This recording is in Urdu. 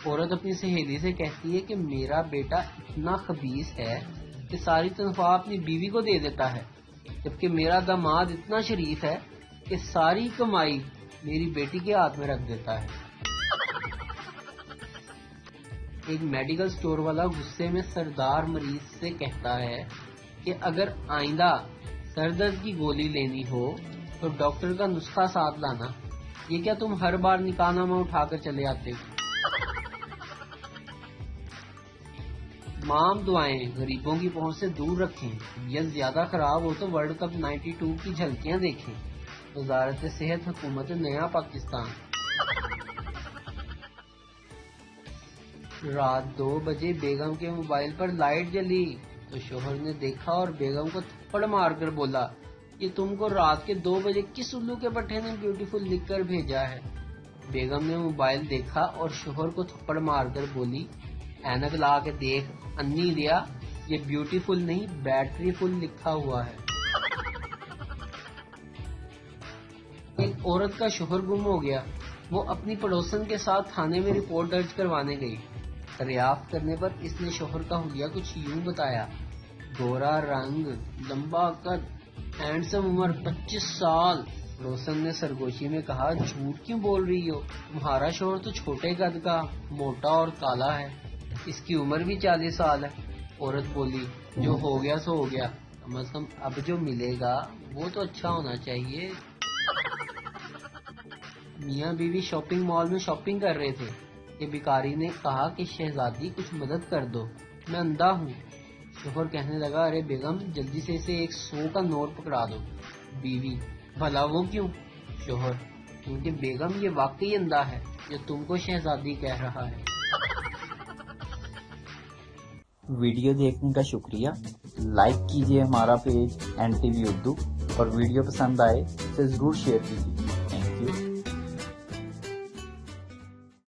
عورت اپنی سہیلی سے کہتی ہے کہ میرا بیٹا اتنا خبیث ہے کہ ساری تنخواہ اپنی بیوی کو دے دیتا ہے، جبکہ میرا داماد اتنا شریف ہے کہ ساری کمائی میری بیٹی کے ہاتھ میں رکھ دیتا ہے۔ ایک میڈیکل سٹور والا غصے میں سردار مریض سے کہتا ہے کہ اگر آئندہ سر درد کی گولی لینی ہو تو ڈاکٹر کا نسخہ ساتھ لانا، یہ کیا تم ہر بار نکاح نامہ اٹھا کر چلے آتے ہو؟ تمام دعائیں غریبوں کی پہنچ سے دور رکھیں، یہ زیادہ خراب ہو تو ورلڈ کپ 92 کی جھلکیاں دیکھیں۔ وزارت صحت، حکومت نیا پاکستان۔ رات 2 بجے بیگم کے موبائل پر لائٹ جلی تو شوہر نے دیکھا اور بیگم کو تھپڑ مار کر بولا، یہ تم کو رات کے 2 بجے کس الو کے پٹھے نے بیوٹیفل لکھ کر بھیجا ہے؟ بیگم نے موبائل دیکھا اور شوہر کو تھپڑ مار کر بولی، اینک لا کے دیکھ انی دیا، یہ بیوٹیفل نہیں بیٹری فل لکھا ہوا ہے۔ ایک عورت کا شوہر گم ہو گیا، وہ اپنی پڑوسن کے ساتھ تھانے میں رپورٹ درج کروانے گئی۔ دریافت کرنے پر اس نے شوہر کا حلیہ کچھ یوں بتایا، گورا رنگ، لمبا قد، ہینڈسم، عمر 25 سال۔ پڑوسن نے سرگوشی میں کہا، جھوٹ کیوں بول رہی ہو؟ تمہارا شوہر تو چھوٹے قد کا، موٹا اور کالا ہے، اس کی عمر بھی 40 سال ہے۔ عورت بولی، جو ہو گیا سو ہو گیا، کم از کم اب جو ملے گا وہ تو اچھا ہونا چاہیے۔ میاں بیوی شاپنگ مال میں شاپنگ کر رہے تھے کہ بھکاری نے کہا کہ شہزادی کچھ مدد کر دو، میں اندھا ہوں۔ شوہر کہنے لگا، ارے بیگم جلدی سے اسے 100 کا نوٹ پکڑا دو۔ بیوی، بھلا وہ کیوں؟ شوہر، کیونکہ بیگم یہ واقعی اندھا ہے جو تم کو شہزادی کہہ رہا ہے۔ ویڈیو دیکھنے کا شکریہ، لائک کیجیے ہمارا پیج NTV اردو، اور ویڈیو پسند آئے تو ضرور شیئر کیجیے۔ Thank you.